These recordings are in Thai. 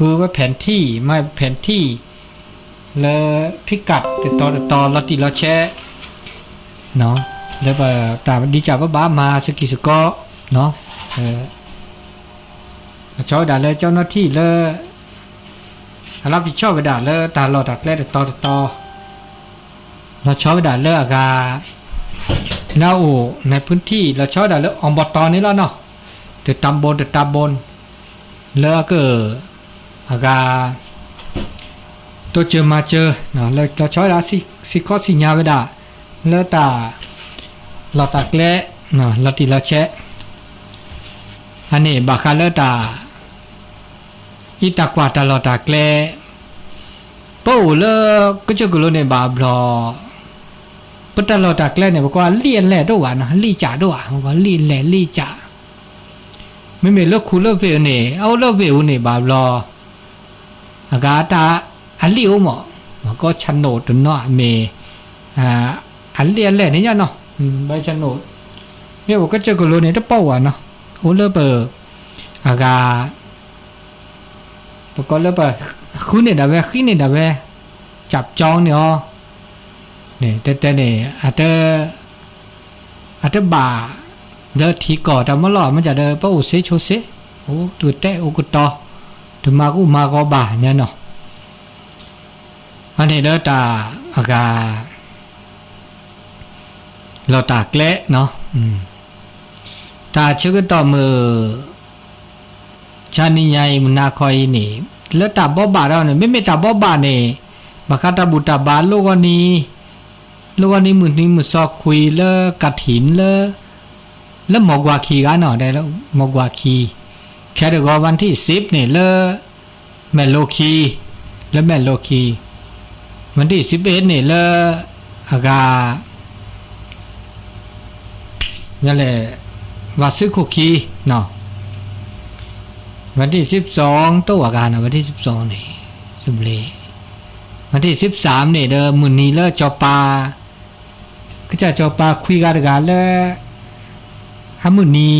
คือว่าแผนที่ไม่แผนที่และพิกัดติดต่อเราติเราแชร์เนาะแล้วก็ตามดีจ่าว่าบ้ามาสกิสก็เนาะชอบด่าเลยเจ้าหน้าที่เลยรับผิดชอบไปด่าเลยตาเราดักแรกต่อเราชอบด่าเลยอากาเราในพื้นที่เราชอบด่าเลยอบตนี้แล้วเนาะแต่ตำบลแล้วก็อากาตัวเจอมาเจอเนาะเราชอบด่าสิข้อสิญญาไปด่าแล้วตาเราตักแรกเนาะเราติเราแชะอันนี้บาคาเลตาอีตากว่าตลอดตากแลปูเลก็จะกุลในบาบลอปตลอดตากแลเนี่ยบอกว่าเลียนแหล่ด้วยนะลี่จ่าด้วยบอกว่าลี่แหล่ลี่จ่าไม่มีเลิกคูเลิกเวลเนี่ยเอาเลิกเวลเนี่ยบาบลออากาตาอันเลี้ยวหมอมันก็ชนโนดเนาะเมอันเลียนแหล่เนี่ยเนาะใบชนโนดเนี่ยบอกก็จะกุลเนี่ยต้องเป้าอ่ะเนาะโอ้เลิกเบอร์อากาปก็เลยไปคุณเนี่ยดาเวขี้เนี่ยดาเวจับจองเนี่ยแต่เนี่ยอาจจะบ่าเดินทีก่อแต่เมื่อหล่อมันจะเดินป้าอุเสโชเสโอ้ตัวเตะโอกุตอถึงมากูมาก็บ่าเนี่ยเนาะอันนี้เดินตาอากาเราตากเละเนาะตาชื่อต่อมือชานิยายมุนาคอยนี่แล้วตาบ่บาเราเนี่ยไม่ตาบ่บาเนี่ยมาคาตาบุตาบาโลกนี้มือซอกคุยแล้วกัดหินแล้วหมอกวาคีกันหน่อได้แล้วหมอกวาคีแค่เดี๋ยววันที่10เนี่ยแล้วแม่โลคีแล้วแม่โลคีวันที่11เนี่ยแล้วอากานั่นแหละวาซึคุคีเนาะวันที่12ตัวอาการนะวันที่12นี่สุบเลวันที่13นี่เด้อมื้อนี้แล้วจอปาก็จะจอปาคุยกันแล้วหามื้อนี้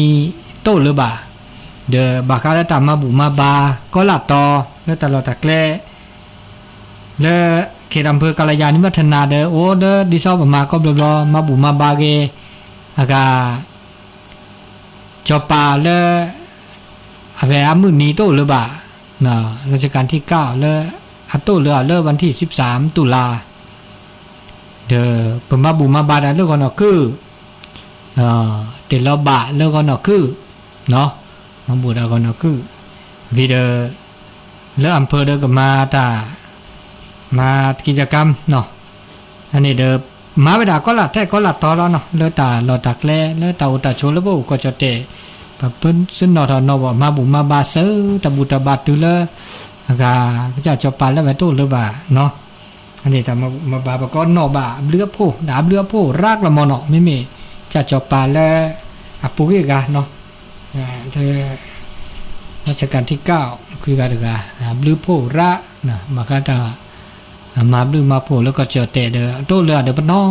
โตหรือบ่าเด้อบาคาแล้วตามมาบุมาบาก็ลาต่อแล้วตลอดตะแกลแล้วเขตอำเภอกาลยานิวัฒนาเด้อโอ้เด้อดิซอบ่มาก็บลอมาบุมาบาเกอากาจอปาแล้วอาเวอามือนี้โตหรือบ่านะรัชกาลที่9แล้วอัตโตเรือเลิกวันที่13ตุลาเด้อปมาบุมาบาดาเลิกก่อนคือเตลบะเลิกก่อนคือเนาะมาบุดาก่อนคือวีเดอแล้วอำเภอเด้อก็มากิจกรรมเนาะอันนี้เด้อมาเวลาก็ละแต่ก็ละต่อแล้วเนาะเลอตาลอตักแลเลอตาอุตาโชลบ่ก็จะเตปะเปิ้นซึ่งนอทอนอบ่มาบุมาบาเซอตะบุตะบาตุเลอากาก็จะจอปาแล้วไปโตหรือบ่าเนาะอันนี้ถ้ามาบาปก็นอบ่าเรือโพดาบเรือโพรากละมอเนาะไม่มีจะจอปาแล้วอปุกิกาเนาะเธอรัชกาลที่9คือกันเด้อเรือโพระนะมาก็ตามาบลือมาโพแล้วก็เจอเตเด้อโตเรือเด้อปะน้อง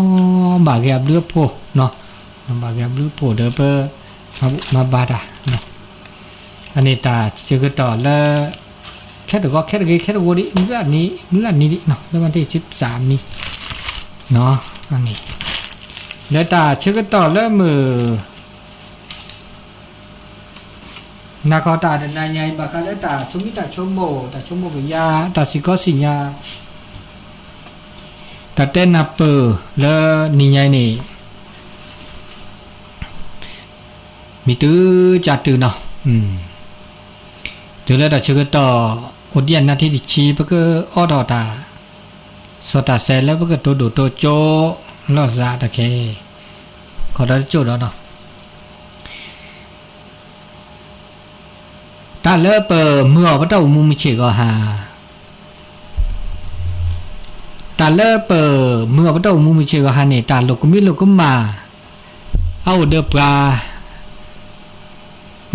บาแกบเรือโพเนาะบาแกบเรือโพเด้อเปมาบาดาเนาะอันนี้ตาชื่อต่อแล้วแค่เดี๋ยวก็แค่โวดิมื้อนี้ดิเนาะแล้ววันที่13นี่เนาะอันนี้แล้วตาชื่อต่อแล้วมือนาคอตาเดนายใหญ่บาคาเลตาชุมิตาชมโมกยาตาสิกอสิญาตาเต้นนับเปอร์แล้วนี่ใหญ่นี่มีตื้อจัดตื้อเนาะตื้อแล้วตาชื่อต่ออุดยันนาทีดิชีปะก็ออดอตาสตาเซลแล้วปะก็โตโดโตโจลอซาตะเคขอได้โจดเนาะตาเลเปอเมื่อพระเจ้ามุมิเชก็หาตาเลเปอเมื่อพระเจ้ามุมิเชก็หาเนี่ยตาโลกุมิโลกุมาเอาเดปลา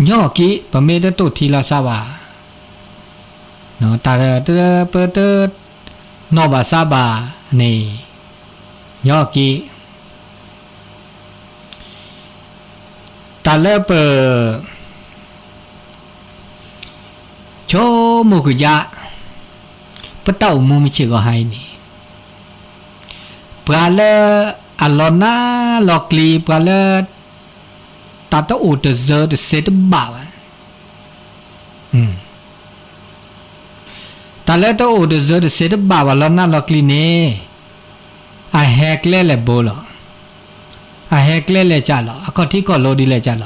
ย่อกี้ปะเมตโตทีลาซาวาเนาะตาเตเปเตนอบาซาบานี่ย่อกี้ตาเลเปอโช โมกุยะปะเต้ามูมิเชก็ให้นี่ปลาเลอัลลอนาลอกลีปลาเลตาตะอูตเซอร์เซตบ่าวตาเลตะอูตเซอร์เซตบ่าวลอนาลอกลีเนอะแฮกเลเลโบลอะแฮกเลเลจาลอะก็ที่ก็โลดีเลจาล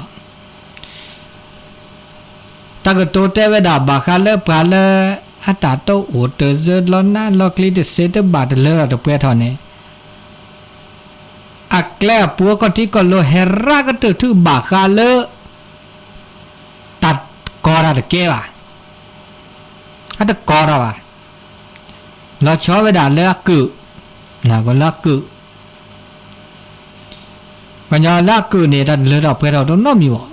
ตากโตเตเวดาบาคาเลปลาเลอะตาตะอูตเซอร์ลอนาลอกลีเซตบ่าวเลอะตะเปทอเนอักแลปัวก็ที่ก็โลเฮราก็เตถือบาคาเลตัดกอราตะเกวะอัตกอราวะเราชอบเวดาเลกึนะว่าเลกึปัญญาเลกึเนี่ยตัดเลเราเพื่อเราต้องน้อมีวะ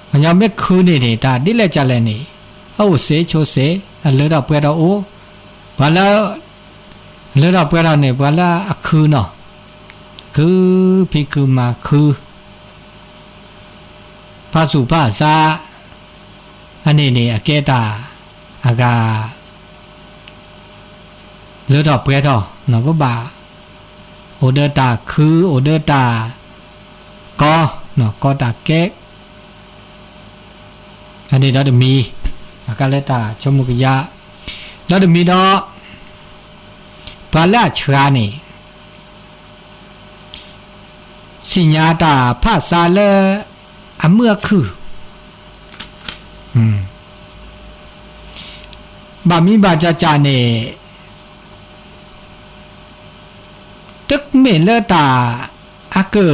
ปัญญาไม่คืนเนี่ยตาดิเลจัลเลนี่เอาเสโชเสเลเราเพื่อเราโอ้ว่าแล้วเลเราเพื่อเราเนี่ยว่าแล้วคือเนาะคือพิคือมาคือภาษุภาษาอันนี้เนี่ยเกตาอากาเลเราเพื่อเราเนาะก็บ่าโอเดตาคือโอเดตาก็เนาะก็ตาเก๊กอันนี้เราจะมีอากาเลตาชมุกยะเราจะมีดอกปลาละชรานี่สิญญาตาภาษาเลอเมื่อคือบามีบาจาจาเนตึกเมเลตาอาเกอ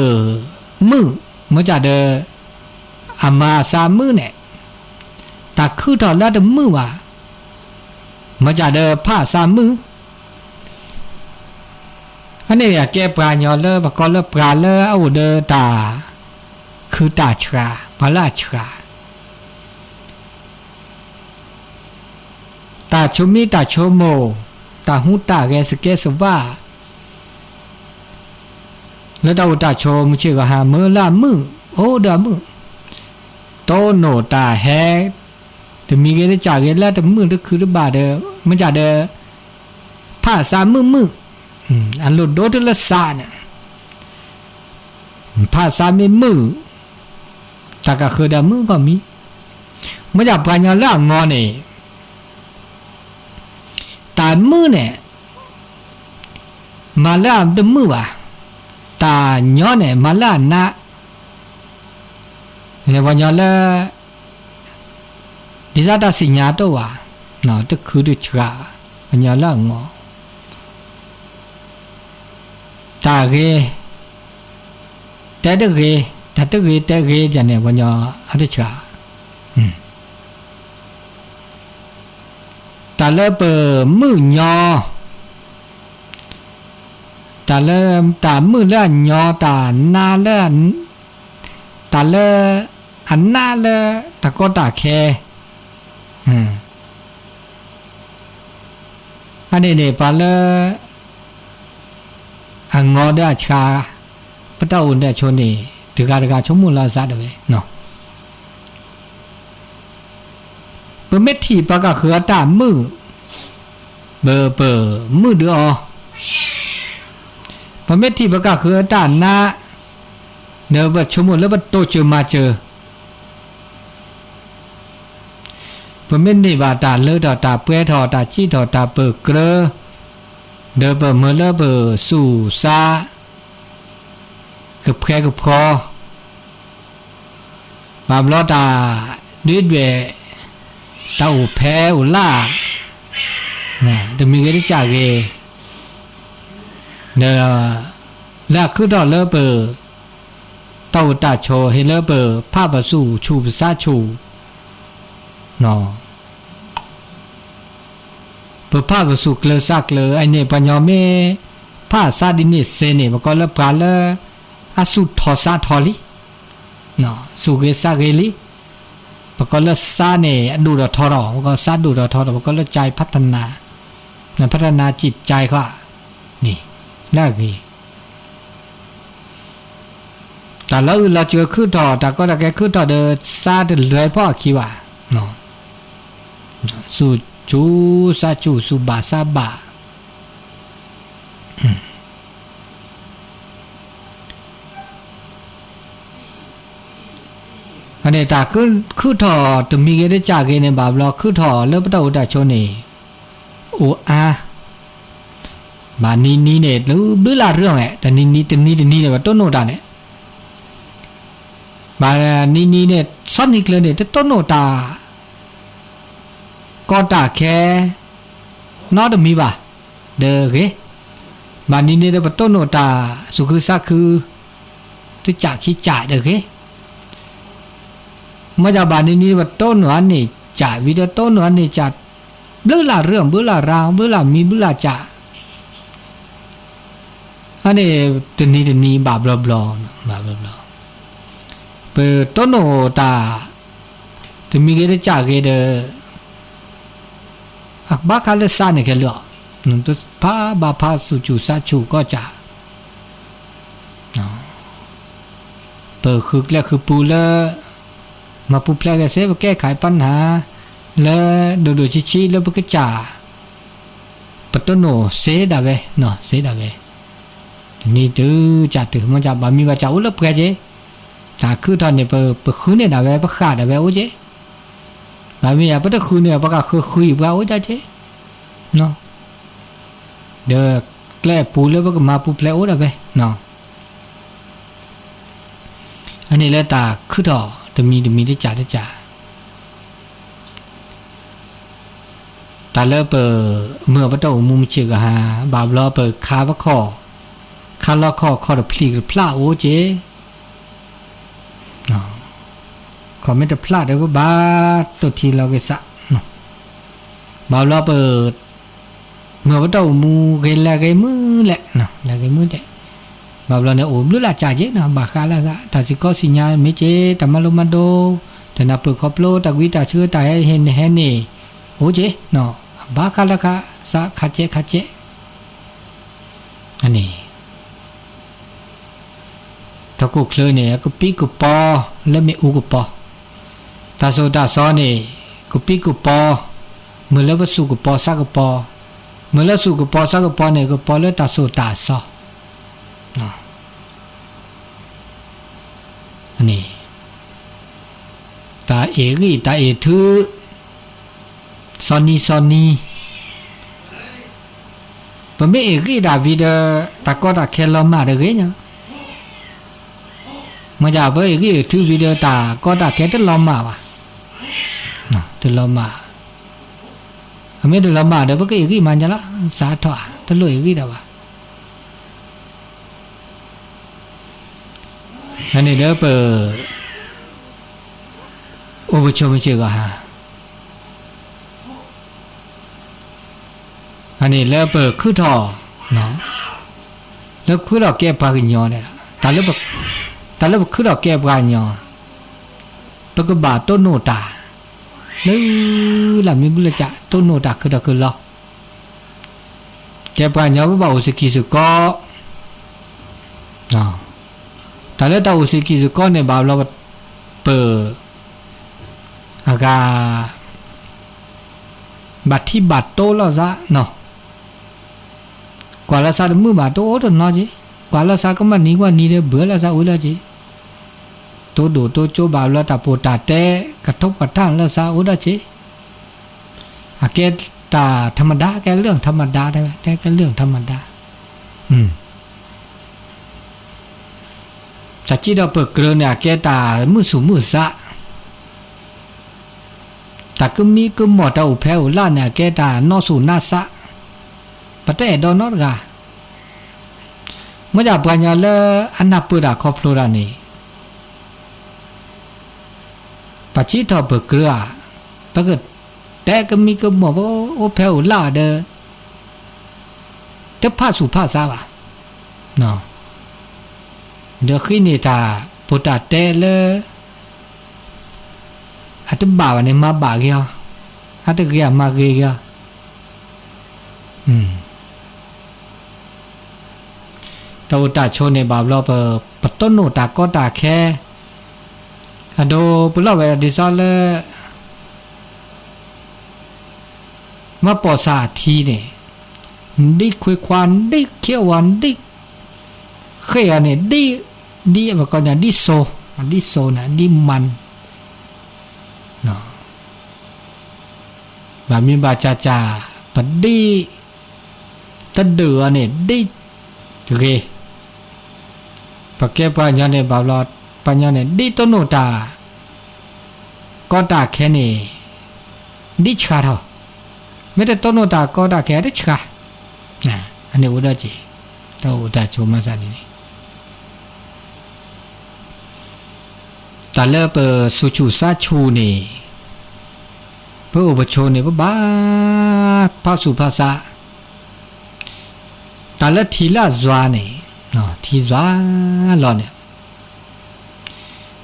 มือเมื่อจะเดอามาสามือเนี่ยตาคือตอนละเดมือว่าเมื่อจะเดภาษามืออันนี้แกปลาญอเลบก็เลปลาเลเอาเดตาคือตาชราพระราชราตาชมิตาชโมตาหูตาแกสเกสว่าแล้วตาตาชมชื่อก็หามือละมือโอ้ดามือโตโนตาแฮแต่มีเกได้จากเกแล้วแต่มือก็คือบาเดมันจะเดภาษามืออันหลุดโดดละซาเนี่ยภาษาไม่มือแต่ก็คือดามือก็มีไม่อยากปัญญาล่างงอเนี่ยตามือเนี่ยมาล่าดมือว่ะตาย้อนเนี่ยมาล่านะเนี่ยปัญญาละดิซาตาสิญญาตัวว่ะเนาะจะคือดูชราปัญญาล่างงอตาเกแต่ตะเกแต่ตะเกแต่เกจะเนี่ยวันยออัตชาตาเลเปมือยอตาเลตามือละยอตานาละตาเลอันนาละตะก็ตาแคอันนี้เนี่ยปาเลอังงอเดชาพระเจ้าอุ่นเดชนนี่ถือกาชมุลาซาดเวเนาะเปเมทีปากะคือตามือเบอมือเดอเปเมทีปากะคือตานาเนบชมุลแล้วบัดโตเจอมาเจอเปเมนี่บาตาเลอตาเปทอตาจีทอตาเปเกรเดบเมลเบสู่ซากับแค่กับคอบามลอตาดิดเวตาอุแพอุล่าเนี่ยจะมีกันที่จากเกเดแล้วคือดอเลเบตาอุตาโชเฮเลเบภาพสู่ชูภาษาชูเนาะเพื่อภาพสุกเลอซักเลอไอเนี่ยปัญญาเมภาษาดินิเซเนมันก็เลปลาเลอสุทอซาทอลิเนาะสุเกซาเกลิมันก็เลซาเนี่ยดูดทอรอมันก็ซาดูดทอรอมันก็เลใจพัฒนาพัฒนาจิตใจเขานี่แล้วกี่แต่แล้วเราเจอขึ้นต่อแต่ก็แต่แกขึ้นต่อเดอซาเดือดเลยพ่อคิดว่าเนาะ สุจูซาจูสุบาซาบะอันนี้ตาคือถอตมีเกได้จากเกเนี่ยบาบลอคือถอเลิกปะตาอุตาชนนี่โออาบานี่เนี่ยหรือลาเรื่องแหละแต่นี่เนี่ยว่าต้นโนตาเนี่ยบานี่เนี่ยซ้อนอีกเลยเนี่ยต้นโนตาก็ตาแค่นอดมีบ่าเด้อเกบานี่เนี่ยว่าต้นโนตาสุคือซาคือที่จากขี้จ่ายเด้อเกมาจากบานี่ว่าต้นหนอนนี่จ่ายวิดีโอต้นหนอนนี่จัดเบื่อละเรื่องเบื่อละราวเบื่อละมีเบื่อละจ่าอันนี้ตัวนี้บาบลอบลอบาบลอบลอเปิดต้นโนตาตัวมีเกได้จ่าเกเดอักบ้าคาเลซ่าเนี่ยแค่เลือกนั่นตัวพาบาพาสุจูซาจูก็จ่าเปิดคึกแล้วคือปูเลมาปูแปลกเสียไปแก้ไขปัญหาแล้วดูชี้แล้วไปก็จ่าปัตโตโนเสดาเวเนาะเสดาเวนี่ตื้อจ่าตื้อมันจะบามีว่าจ่าอุลเปกเจถ้าคือตอนนี้ไปคืนเนี่ยดาเวไปขาดดาเวโอเจบามีอ่ะไปตะคืนเนี่ยไปก็คุยว่าโอจ้าเจเนาะเดี๋ยวแกล้ปูแล้วไปก็มาปูแปลโอดาเวเนาะอันนี้แล้วตาคือต่อจะมีได้จ่าแต่เลิกเปิดเมื่อประตูมุมเชือกหาบาบล้อเปิดคาบข้อคาล้อข้อเดพลีกพลาโอเจขอไม่จะพลาดเลยว่าบาตัวทีเราเกษะบาบล้อเปิดเมื่อประตูมูเกลละเกมือแหละเนาะละเกมือแหละบาบล้อเนี่ยโอ้รู้ละจ่าเจนะบาคาละซะแต่สิก็สัญญาณไม่เจแต่มาลงมาโดแต่นับเปิดคอปโลตะวิตาเชื่อตายเห็นนี่โอเจเนาะบาคาละค่ะซะคาเจอันนี้ถ้ากูเคยเนี่ยกูปีกูปอแล้วไม่อูกูปอตาโซตาซอนี่กูปีกูปอเมื่อแล้วสู้กูปอซักกูปอเมื่อแล้วสู้กูปอซักกูปอเนี่ยกูปอแล้วตาโซตาซออันนี้ตาเอรีตาเอทือซอนนี่ปะไม่เอรีดาวิดตาก็ตาแค่ลอมาเด้อเนาะมาจากเบอร์กี่ทื่อวิดีโอตาก็ตาแค่จะลอมมาว่ะนะจะลอมมาไม่ได้ลอมมาเดี๋ยวเบอร์กี่มันจะละสาถั่วจะลุยกี่เดี๋ยวว่ะอันนี้เดี๋ยวเปิดโอ้โหชมไม่เชื่อก็ฮะอันนี้แล้วเปิดคือท่อเนาะแล้วคือเราแก้ปากยอเนี่ยตาแล้วแบบแต่แล้วคือเราแก้ปากยอปกบาต้นโนตาแล้วหลังมีบุญจะต้นโนตาคือเราคือเราแก้ปากยอไม่บอกสกิสุก็เนาะแต่แล้วตาอุสกิสุก็เนี่ยบ่าวเราเปิดอากาบัตรที่บัตรโตแล้วซะเนาะกว่าละซามือบาทโตโตเนาะจีกว่าละซาก็มันนี้กว่านี้เลยเบื่อละซาอุ้ยละจีโตดูโตโจบ่าวละตาโปตาเตกระทบกระทั่งละซาอุ้ยละจีอาแกตาธรรมดาแกเรื่องธรรมดาได้ไหมแกเรื่องธรรมดาแต่จีเราเปิดเกลือเนี่ยแกตามือสูมือซะแต่ก็มีก็หมดเอาแพ้วล่าเนี่ยแกตานอสูนาซะปะแต่ดอนอดกาเมื่อจากปัญญาเลอันนับปุระครอบครัวนี่ปัจจิตอเปิดเกลือปะก็แต่ก็มีก็หมดว่าโอแพ้วล่าเด้อแต่ผ้าสุผ้าซาบะเนาะเดี๋ยวขึ้นนี่ตาปุตตะเตเลอาจจะบ่าวเนี่ยมาบ่าเกี่ยวอาจจะเกี่ยวมาเกี่ยวตัวตาโชว์ในบ่าวเราเปิดปัตต้นโนตาก็ตาแค่อโดปุเราไปดิซอลเล มาปอสาทีเนี่ยได้คุยควานได้เขียววันได้เขียเนี่ยได้แบบก่อนอย่างดิโซนะดิมันเนาะแบบมีบาจาปัดดีตะเดือเนี่ยได้เรปะแก้ปัญญาเนี่ยบาลอดปัญญาเนี่ยได้ต้นโนตาก็ตาแค่เนี่ยดิชาเท่าไม่ได้ต้นโนตาก็ตาแค่ดิชาอันนี้อุดาจีตัวอุดาโชมาซานี่แต่เลิกเปิดสุชูซาชูนี่เพื่ออุปโชนี่บ้าภาษุภาษาแต่เลิกทีละจวานี่เนาะทีจวาลอเนี่ย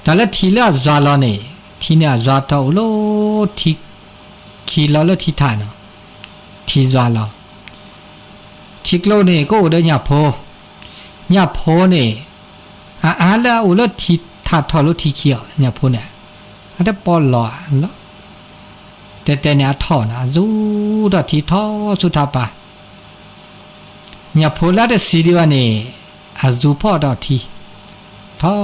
แต่เลิกทีละจวาลอนี่ทีเนี่ยจวาเท่าโลทีขีลอแล้วทีท่าเนาะทีจวาลอทีกโลนี่ก็อุดญาโพนี่แล้วอุลทีถ้าทอลุทีเขียวเนี่ยพูดเนี่ยอันนี้ปอลอแล้วแต่เนี่ยทอนะจูดทีทอสุทาปะเนี่ยพูดแล้วแต่สีเดียวนี่อาจูพอดอทีทอ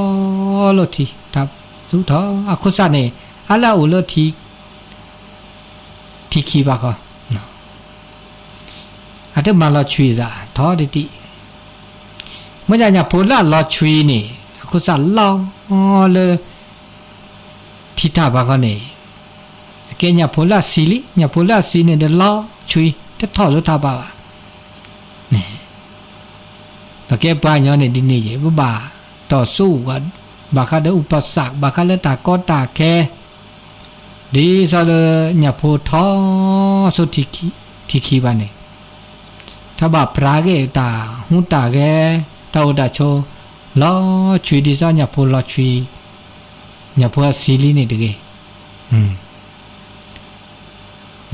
ลุทีทับจูทออาคุสานี่อะไรอุลทีขีบะก็อันนี้มาลอชุยจ้ะทอดิเมื่อเนี่ยพูดแล้วลอชุยนี่คุสาลอเลยทิตาบากเนี่ยแกเนี่ยพูดละสีลิเนี่ยพูดละสีเนี่ยเดลอชุยจะทอดลุตาบาเนี่ยแต่แกปลายเนี่ยดินนี่ยังบ้าต่อสู้กันบาคาเดอุปสรรคบาคาเลตาก็ตาแค่ดีซะเลยเนี่ยพูดทอสุทิคีบานเนี่ยถ้าบาพระเกตาหุตาแกตาอุดาโชล้อชุยดีซ่าเนี่ยพูดล้อชุยเนี่ยพูดสีลีนี่ดี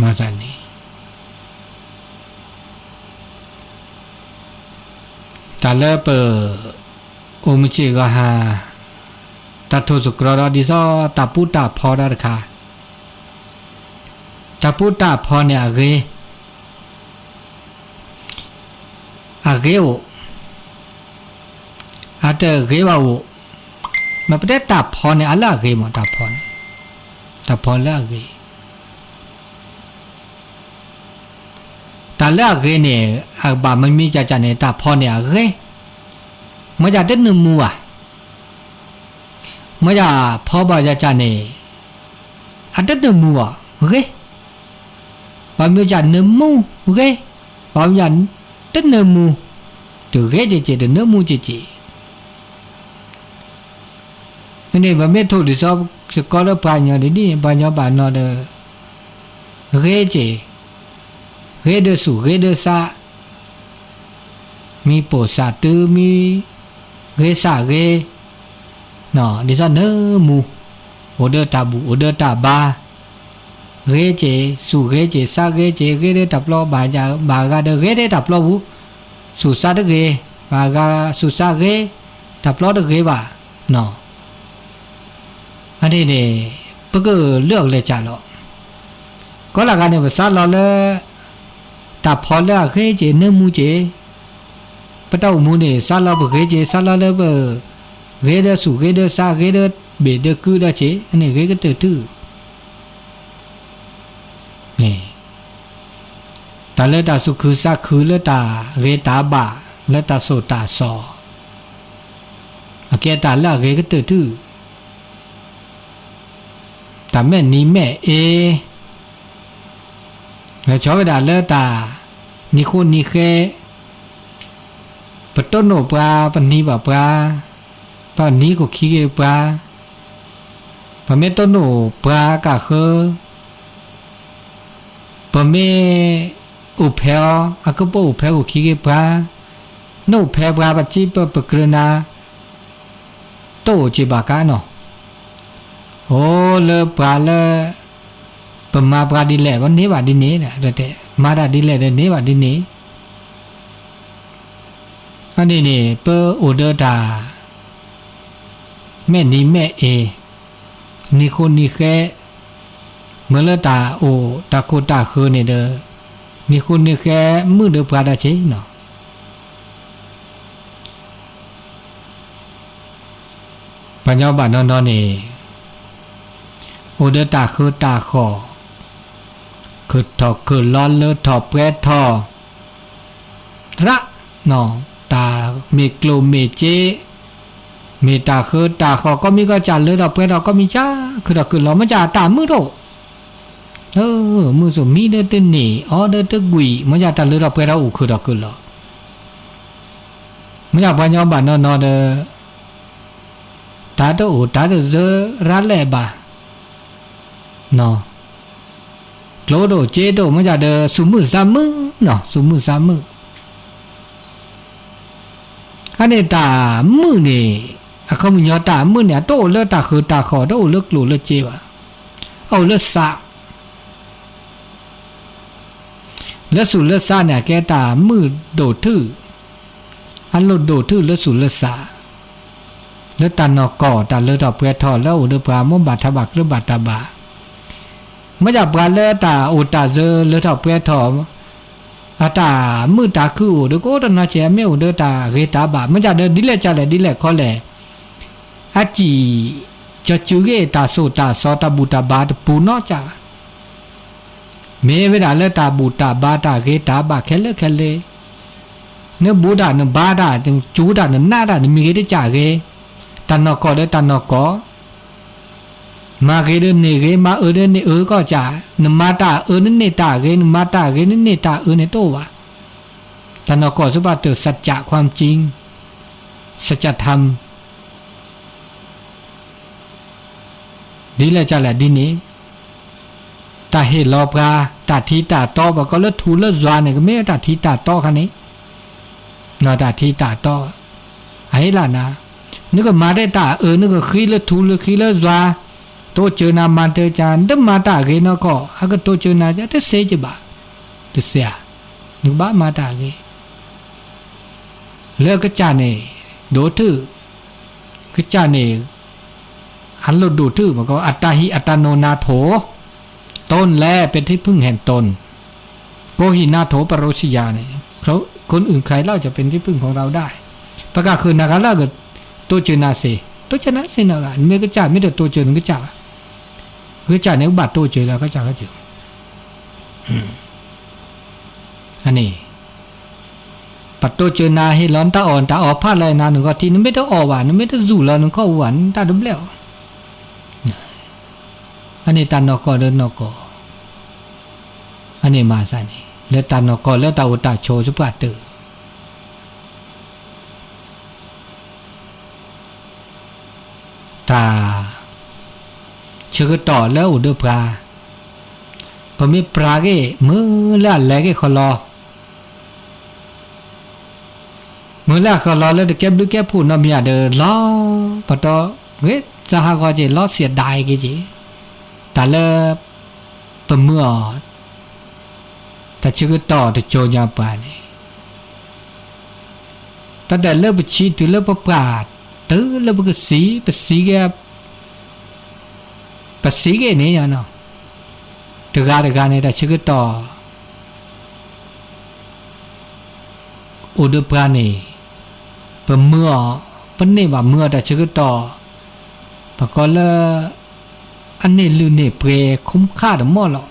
มาจากนี้แต่เลิกเปิดอุมจิก็หาตัดทุสุกรอดีซ่าตาปูตาพอได้ค่ะตาปูตาพอเนี่ยเกโออาจจะเรียกว่ามันเป็นตาพอเนี่ยอะไรเรียกมั้งตาพอแล้วเรียกตาแล้วเรียกเนี่ยอาบามันมีจ่าเนี่ยตาพอเนี่ยเรียกมันจะได้หนึ่งมือมันจะพอบาจ่าเนี่ยอาจจะหนึ่งมือเรียกบางมีจ่าหนึ่งมือเรียกบางอย่างได้หนึ่งมือตัวเรียกเจได้หนึ่งมือเจนี่บางเมื่อถูกดิสอบสกอลปลายเนี่ยนี่ปลายเนี่ยบานนอเดเรเจเรเดสุเรเดซามีโปสาตือมีเรซาเรเนาะดิสอเนมูโอเดตาบูโอเดตาบาเรเจสุเรเจซาเรเจเรเดตับลอบาจาบากาเดเรเดตับลอบูสุซาเดเรบากาสุซาเรตับลอเดเรบาเนาะอันนี้เนี่ยเพื่อเลือกเลยจ้าหรอกก็หลักการเนี่ยภาษาเราเลยแต่พอแล้วเคยเจเนื้อมูเจปะเต้ามูเนี่ยซาเราเพื่อเคยเจซาเราเลยเพื่อเคยเดสุเคยเดซาเคยเดเบเดคือได้เจอันนี้เคยก็ตื้อนี่แต่เลยตาสุคือซาคือเลยตาเคยตาบาเลยตาโสตาซอโอเคตาละเคยก็ตื้อแต่แม่นี้แม่แล้วชอบไปด่าเลือตานี่คนนี่แค่ปะต้นโนปลาปนนี้แบบปลาปนนี้ก็ขี้เกปลาปะแม่ต้นโนปลากะคือปะแม่อุเพลอะก็ปอุเพลก็ขี้เกปลาโนเพลปลาปจิปปะกระนาโตจิบากาเนาะโอ้เลปลาเลปมาปลาดิเลวันนี้ว่าดินี้เนี่ยแต่มาได้ดิเลเดนี้ว่าดินี้อันนี้นี่เปอโอเดอร์ตาแม่นี้แม่นี่คนนี่แค่เมื่อเลตาโอตาโคตาคือเนี่ยเด้อ มีคุณนี่แค่มือเดือบกาดาเชเนาะปัญญาบานนอนนี่โอเดตาคือตาขอคือถอคือร้อนเลือถอแปรทอระเนาะตามีกลูมีเจมีตาคือตาขอก็มีก็จัดเลยดอกแปรก็มีจ้าคือดอกคือเราไม่จ่าตามือโดมือสุมีเดตนี่อ๋อเดตกุยไม่จ่าตาเลยดอกแปรอุคือดอกคือเราไม่จ่าปัญญาบานนอนเดตาโตตาโตเจรัดแลบาเนาะโลโดเจโดมันจะเดสุมือสามมือเนาะสุมือสามมืออันนี้ตามือนี่เขามียอตามือเนี่ยโตเลือตาคือตาขอโตเลือกลูเลือกเจวะเอาเลือกสะเลือกสุเลือกสะเนี่ยแกตามือโดดทื่ออันโลดโดดทื่อเลือกสุเลือกสะเลือกตานอกก่อตาเลือกดอกเปลือกทอแล้วเดือบามุบาทบักหรือบาตาบาไม่จับกันเลยตาอุตาเจอเลยถอดเปลือกถออาตามือตาคือเด็กก็ตนาเชียไม่อุดตาเกตาบาไม่จับเดินดิเลจ่าเลยดิเลข้อเลยอาจีจะจูเกตาโซตาซอตาบูตาบาตปูนอจ่าเมเวลาเลยตาบูตาบาตาเกตาบาแค่เลยเนื้อบูดาเนื้อบาดาจึงจูดาเนื้อหน้าดาเนื้อมีเกตจ่าเกตานอกก่อเลยตานอกก่อมาเกเดเนเกมาเดเนก็จ่านมาตานเนตาเกนมาตาเกนเนตาเนโตวะตานอกอสุบะเตสัจจะความจริงสัจธรรมดีละจ่าละดีนี้ตาเฮลอปกาตาทีตาตอบก็ละทูละจวานเนี่ยก็ไม่ตาทีตาตอคันนี้นาตาทีตาตอไอ้ล่ะนะนึกว่ามาได้ตานึกว่าขี้ละทูละขี้ละจวาโตเจอนามันเตจานดมาตาเกนก็อาก็โตเจอนาจะเตเสจบะตเสียนึกบ้ามาตาเกเลิกก็จานี่โดทื่อก็จานี่หันลดดูทื่อมันก็อัตตาหิอัตโนนาโถต้นแลเป็นที่พึ่งแห่งตนโกหินาโถปโรชิยาเนี่ยเขาคนอื่นใครเล่าจะเป็นที่พึ่งของเราได้ประกาศคือนาคาล่าก็โตเจอนาเสโตเจอนาเสนากันเมื่อก็จาไม่ได้โตเจอก็จาคือจ่ายในอุบัติโตเจอแล้วก็จ่าก็เจออันนี้ปัตโตเจอนาให้ร้อนตาอ่อนตาออกพลาดอะไรนานหนึ่งก็ทีนึงไม่ต้องออกหวานนึงไม่ต้องจู่แล้วนึงเข้าหวานตาดุบแล้วอันนี้ตานอกอเดินนอกออันนี้มาซะนี่แล้วตานอกอแล้วตาอุตาโชสุปาตือตาเชื่อต่อแล้วอุดปลาพอมีปลาเกมือละแลเกขลอมือละขลอแล้วเก็บดูแก้พูดนะมีอะเดอล้อปะตอเวสหก็จะล้อเสียดายเกจิแต่ละปะเมื่อแต่เชื่อต่อแต่โจยาปานี่แต่เลิกไปชี้ถึงเลิกประกาศตื้อเลิกไปสีแกปัสสีเกนี่ยเนาะตะกาเนี่ยแต่ชื่อต่ออุดปรานี่ปะเมื่อปะเนี่ยว่าเมื่อแต่ชื่อต่อปะก็ละอันนี้ลือเนี่ยเปรคุ้มค่าดมอหรอก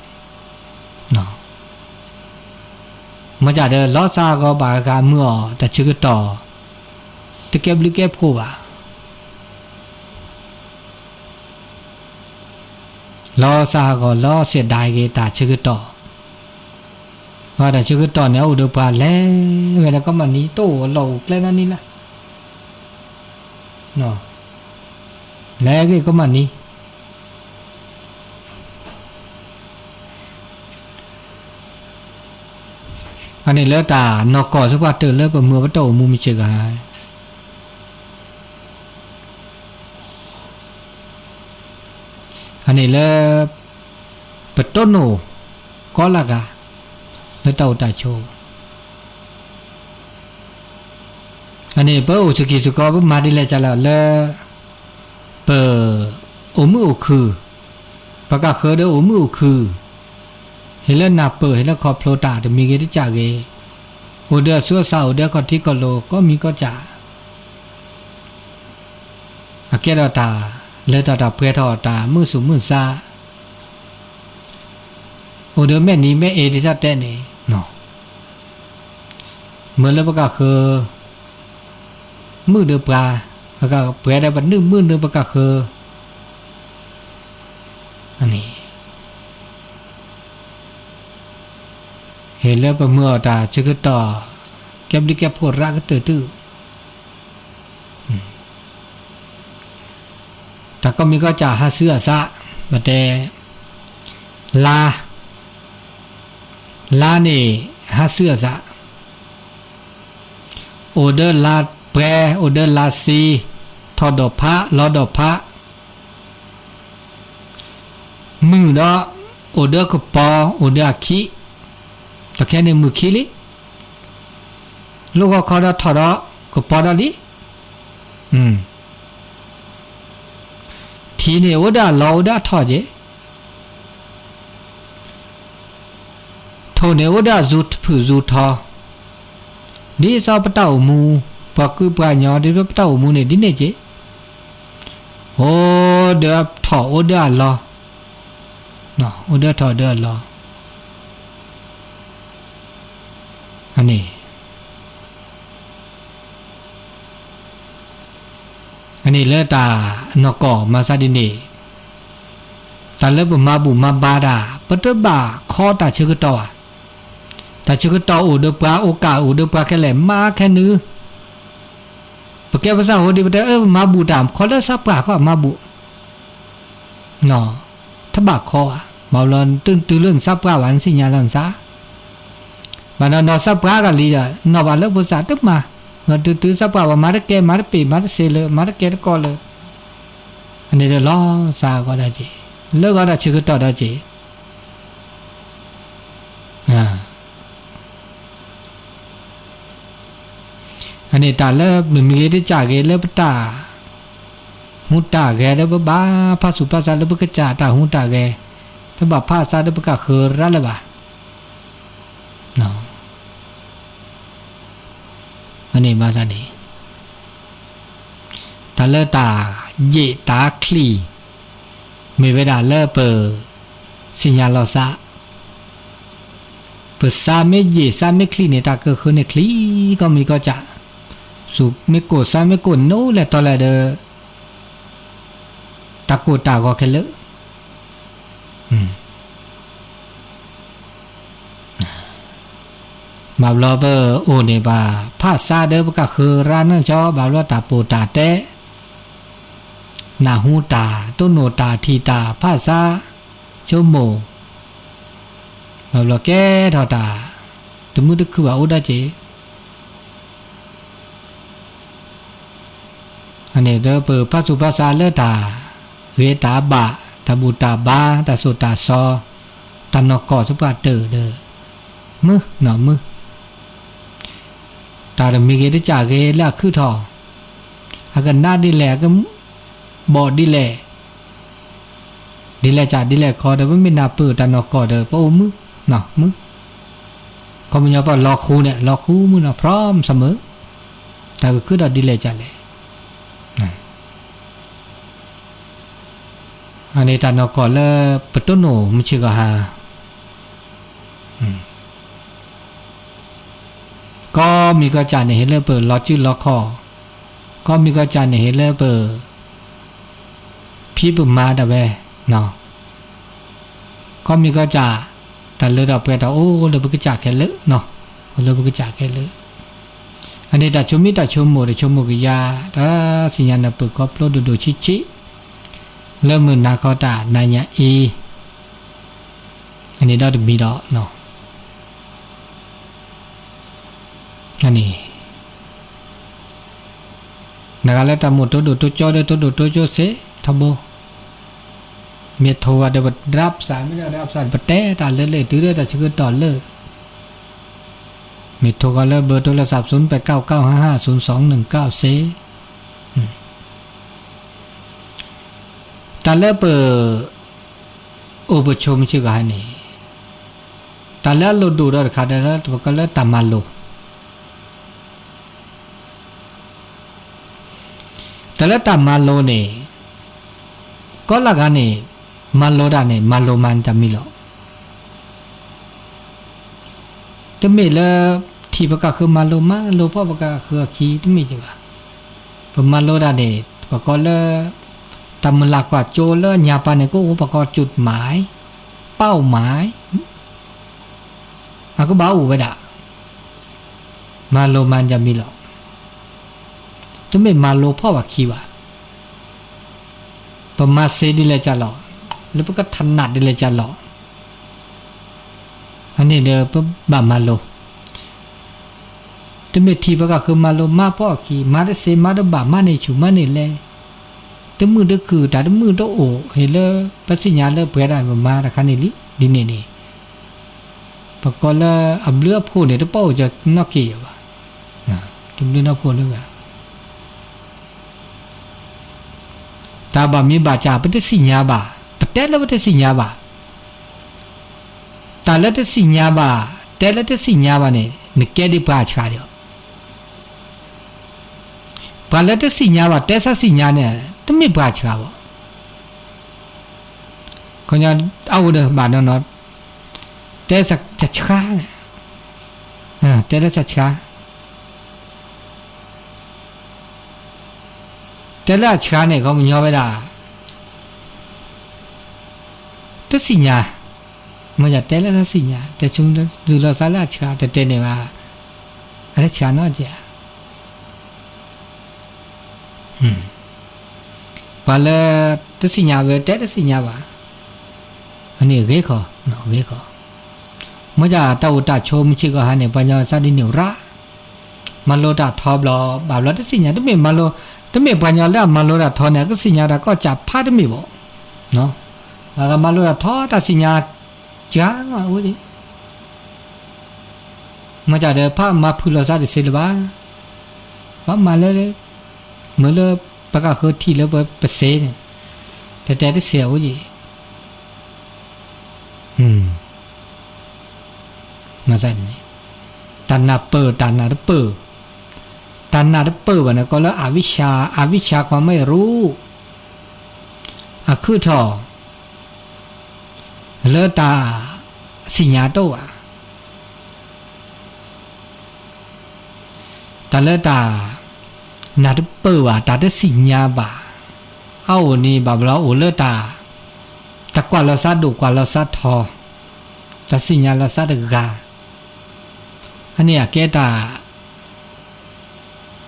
เนาะมาจากเดลอซาก็บากาเมื่อแต่ชื่อต่อตะเก็บหรือเก็บคู่ว่าล้อซาก็ล้อเสียดายเกตาชื่อต่อว่าแต่ชื่อต่อเนี่ยอุดปาแล้วเวลาก็มันนี้โตเหล่าแล้วนั่นนี่ละเนาะแล้วก็มันนี้อันนี้แล้วตานอกก่อสักว่าตื่นแล้วปะเมื่อว่าโตมูมีเชื่อกันอันนี้แล้วปะต้นโนก็ละกะแล้วเต่าตาโชอันนี้เปออุสกิสุกอมาดิเลจะละแล้วเปออมือคือปะกะเคอเดอมือคือ เฮเลนาเปเฮเลคอโพลตาเดมีเกติจ่าเกโอเดอซัวซาโอเดก็ที่ก็โลก็มีก็จ่าอาเกดตาเลตตาเปทอตามือสุมือซาโอเดแม่นี้แม่เอดิซาเตนี่เนาะเมื่อแล้วก็คือมือเดือปลาแล้วก็เปได้บัดนึงมือเดือปก็คืออันนี้เห็นแล้วเมื่อตาชึกต่อแก็บดิแก็บพวดรักก็ตื้อแต่ก็มีก็จ่าหาเสื้อซะบัดแต่ลานี่หาเสื้อซะโอเดอร์ลาแปรโอเดอร์ลาซีทอดอกพระลอดอกพระมือเนาะโอเดอร์ก็ปอโอเดอร์ขี้ตะแค่ในมือขี้ลิลูกก็ขอดอทอดอก็ปอดอลิทีนี้โอเดอร์ลอโอเดอร์ทอเจโทเนโอเดอร์จูดผือจูทอดีซอปะเต้ามูปะกุปะญอดิปะเต้ามูเนี่ยดิเนี่ยเจโอเดอร์ทอโอเดอร์ลอเนาะโอเดอร์ทอเดอร์ลออันนี้เลตานกอมาซาดินีตาเลบมาบุมาบาดาปะตบาคอตาชึกตอตาชึกตอโอเดปลาโอกาโอเดปลาแค่แหลมมาแค่นื้อปะแกภาษาโหดิปะเตมาบุตามคอเลซับปลาก็มาบุเนาะถ้าบาคอมาลอนตื้อเรื่องซับปลาหวานสิญาลันซาบานนอซับปลากันลีอ่ะนอบาเลภาษาตึบมาเงินตื้อซับปลาว่ามาตะแกมาตะปีมาตะเซเลมาตะแกตะกอเลยอันนี้เดี๋ยวรอซาก็ได้จีเลิกก็ได้ชึกตอได้จีอันนี้ตาเลิบมีได้จ่าเกเลิบตาหูตาแกเลิบบ้าพระสุภาษาเลิบก็จ่าตาหูตาแกถ้าบ่ภาษาเลิบก็คือรัลบ่าเนาะอันนี้มาซะนี่ตาเลิตาเยตาคลีมีเวลาเลิเปสิญญาลอซะเปิดซาเมเยซาเมคลีเนี่ยตาก็คือในคลีก็มีก็จะสุไม่โกซาไม่โกโนแหละตอนแรกเด้อตะโกตาก็แค่เลมาบลอเบอร์โอเนบาภาษาเด้อก็คือร้านนั่นชอบาบลอตาโปตาเตนาหูตาต้นโนตาทีตาภาษาโชโมมาบลอแกทอตาตมุดคือว่าโอดาเจอันนี้เด้อเปิดพระสุภาษาเลตาเวตาบะตาบุตาบาตาโสตาซอตานอกอสุปาเตอเด้อมือหนอมือตาดมีเกตจ่าเกละคือทออากันนาดิแลก็บอดิแลจ่าดิแลคอเด้อไม่นาเปิดตานอกอเด้อปะโอมือหนอมือเขามีว่าลอคูเนี่ยลอคูมือน่ะพร้อมเสมอแต่ก็คือดอดิแลจ่าแลอันนี้ตานอกอละปะตุโนมันชื่อก็หาก็มีก็จานเห็นเลยเปิดล็อชื่อล็อกคอก็มีก็จานเห็นเลยเปิดพี่ปุ่มมาดะเวเนาะก็มีก็จ่าแต่เลยดอกเปดโอ้เลยบุกจ่าแค่เลยเนาะเลยบุกจ่าแค่เลยอันนี้แต่ชมิตาชมโมเดชมโมกิยาถ้าสัญญาณเปิดก็โปรดูชิเริ่มมือนาคอตานายะอีอันนี้ดอกมีดอกเนาะอันนี้นักเล่นตามหมดตัวดูตัวโจเดตัวดูตัวโจเสทับโบเมียโทรว่าเดี๋ยวรับสายไม่ได้รับสายประเทศตาเล่ตื้อแต่ชื่อต่อเลยเมียโทรก็เลยเบอร์โทรศัพท์0899550219เสตาเล่เปิดอุปชมชื่อกันนี่ แต่แล้วโลดูเราขาดแล้วตัวก็แล้วตามมาโลแต่แล้วตามมาโลเนี่ยก็ละกันเนี่ยมาโลได้เนี่ยมาโลมันจะมีหรอจะไม่ละที่ประกาศคือมาโลมาโลพ่อประกาศคือขี้ที่ไม่ใช่ปะพอมาโลได้เนี่ยประกอบละตามมันหลักว่าโจละญาปานเนี่ยก็ประกอบจุดหมายเป้าหมายก็บ้าอูไปด่ามาโลมันจะมีหรอจะไม่มาโลพ่อว่าขี้วะพอมาเซดีเลยจะหรอแล้วก็ถนัดดีเลยจะหรออันนี้เดี๋ยวปุ๊บบามาโลจะไม่ทีประกาศคือมาโลมาพ่อขี้มาได้เซมาได้บามาในชูมาในเลยแต่มือเด็กคือแต่มือโตโอเฮเลปัสสิญญาเลเปิดได้มาแต่คันนี้ลิดินนี่ปกติอับเลือพูเนี่ยจะเป้าจะนักเกี่ยวนะจุดนี้นักพูดเลยว่าตาบามีบาจ่าเป็นสิญญาบาประเทศแล้วเป็นสิญญาบาตาแล้วเป็นสิญญาบาแต่แล้วเป็นสิญญาบาเนี่ยนึกแก่ดีปราชาเดียวปาแล้วเป็นสิญญาบาแต่สักสิญญาเนี่ยต้องไม่ปราชาบ่คนจะเอาเด้อบาดนอแต่สักจะช้าเนี่ยแต่ละจะช้าแต่ละช้าเนี่ยเขามันย่อไปได้ตัวสิญญามันจะแต่ละสิญญาแต่ชุมดูเราสาระช้าแต่เตเนี่ยว่าอะไรช้าน้อยจ้ะพอแล้วตัวสิญญาเวแต่ละสิญญาว่าอันนี้เกขอเนาะเกขอเมื่อจะตาอุตาโชมชิกหาเนี่ยปัญญาสาดิเหนียวระมาโลดาทอบลอบาบลได้สิญญาได้ไม่มาโลได้ไม่ปัญญาแล้วมาโลดาทอเนี่ยก็สิญญาได้ก็จับพาได้ไม่บ่เนาะแล้วมาโลดาทอแต่สิญญาจ้าว่าโอ้ยมาจากเดี๋ยวพามาพูดเราซะดิสิลบ้าว่ามาเลยเหมือนเลยประกาศคือที่แล้วไปเสเนี่ยแต่ได้เสียโอ้ยมาใส่นี่ตัณหาเปิดตัณหาเปิดตัณหาเปิดวะเนี่ยก็แล้วอวิชชาความไม่รู้คือทอเลตาสิญญาโตอ่ะตาเลตานาดเปิดว่ะตาได้สิญญาบ่าเอานี่บาบลาโอเลตาตะกว่าเราซาดูกว่าเราซาทอตาสิญญาเราซาดกาอันนี้แกตา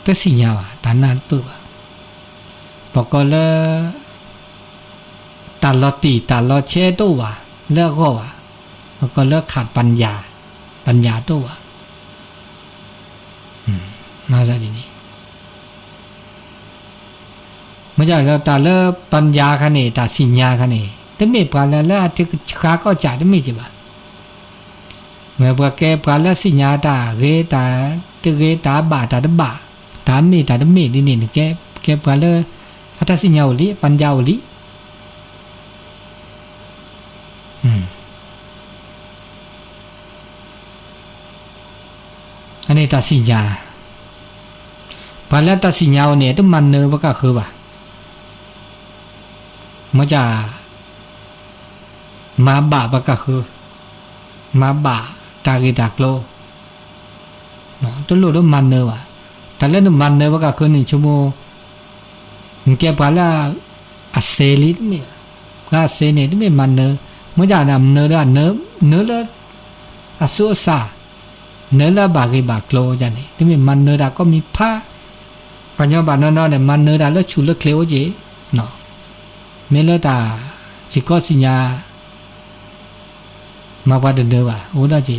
ตะสิญญาว่ะตานาดเปิดว่ะปกก็เลยตาลอตีตาลอเชโตว่ะเลิกก็ว่ะแล้วก็เลิกขาดปัญญาตัวว่ะมาซะดินี่ไม่ใช่เราตาเลิกปัญญาคันนี่ตาสิญญาคันนี่แต่ไม่ปราแล้วแล้วที่ขาก็จ่ายได้ไม่ใช่ป่ะเมื่อว่าแกปราแล้วสิญญาตาเรตาตึเรตาบาตาดบาตาไม่ตาดไม่ดินี่แกปราแล้วอัตสิญญาอุลิปัญญาอุลิอันนี้ตาสิญญาพอแล้วตาสิญญาเนี่ยต้องมันเนื้อว่าก็คือว่ามันจะมาบาก็คือมาบาตากิตากโลเนาะตัวโลต้องมันเนื้อว่ะแต่แล้วมันเนื้อว่าก็คือ1 ชั่วโมงมันแกพอแล้วอาเซลิตเนี่ยก็อาเซเนี่ยไม่มันเนื้อมันจะนำเนื้อแล้วเนื้อแล้วอาสุสาเนื้อละบากบากโลจันนี่ที่มีมันเนื้อดาก็มีผ้าปัญญาบานนเนี่ยมันเนื้อดาแล้วชุลเคลวเจเนาะเมลตาสิก็สิญญามาว่าเดินว่ะโอ้ได้เจ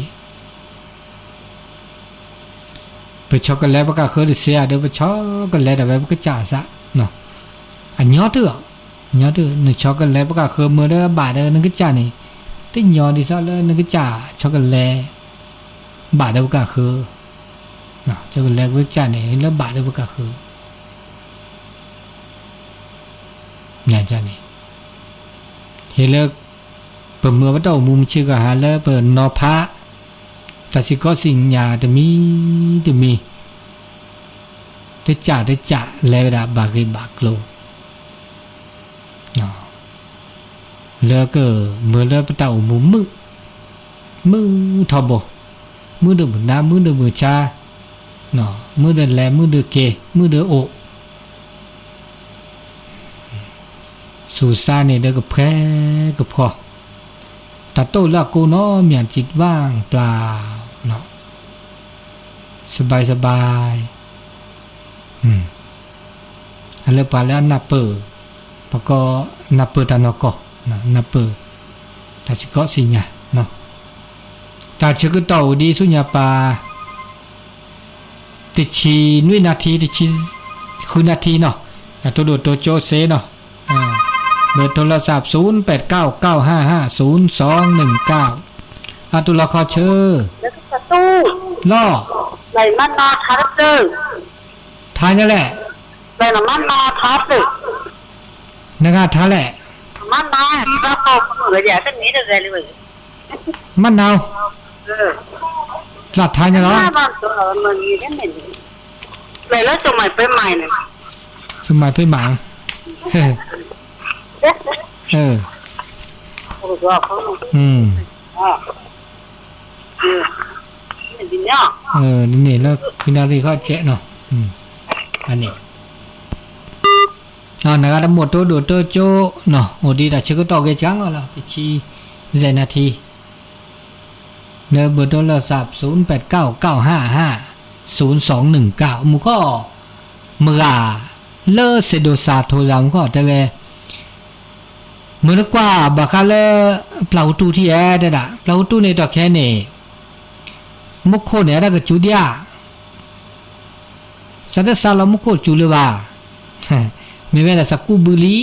ไปช็อกโกแลตก็คือเสียเดี๋ยวไปช็อกโกแลตแบบก็จ่าซะเนาะอันยอดเถอะนึกช็อกโกแลตก็คือมือเด้อบาทเด้อนึกก็จ่านี่ที่ยอดดิซะเลยนึกก็จ่าช็อกโกแลตบาทเดียวก็คือเนาะจะแลกวิจารณ์เนี่ยแล้วบาทเดียวก็คือเนี่ยจ้ะนี่เฮเลเปิดมือวัดดอกมุมชื่อก็หาแล้วเปิดนอพระ แต่สิก็สิ่งยาจะมีได้จ่าแล้วดาบากบากโลแล้วก็เมื่อแล้วปะเต่ามือทอบมือเดือมือน้ำมือเดือมือชาเนาะมือเดือแลมือเดือเกมือเดือโอสู่ซาเนี่ยเดือกับแพ้กับพอแต่โตละกูเนาะมีจิตว่างเปล่าเนาะสบายอันเลปาแล้วนับเปิดปะก็นับเปิดตานอก็นับเปิดแต่ชิก็สิญะเนาะแต่ชิก็โตดีสุญญาปาติชีนุยนาทีติชีคือนาทีเนาะตัวโดดตัวโจเซเนาะเบอร์โทรศัพท์0899550219ตุลาคอเชอแล้วก็ประตูล่อไหลมันนอทัดเจอทานนี่แหละไหลมันนอทัดเลยนะครับทานแหละมันนอแล้วก็เหมือนอย่างนี้เลยมันนาวหลับทานยังเหรอมันมีแค่ไหนเลยแล้วจะใหม่ไปใหม่เนี่ยสมัยไปหมังนี่แล้วพินารีเขาเจ๊เนาะอันนี้นะครับทั้งหมดตัวดูตัวโจเนาะโอ้ดีแต่ชื่อก็ต่อเกจังแล้วไปชีเจนาทีเนื้อเบอร์โทรศัพท์0899550219มุก็เมื่อเลเซโดซาโทรามก็แต่เวเมื่อกว่าบักเลเปล่าตู้ที่แอเด้อเปล่าตู้ในดอกแค่นี่มุกโคเนี่ยได้ก็จุดยาสัตว์สารมุกโคจุเลยว่ามีเวลาสักกูบุลี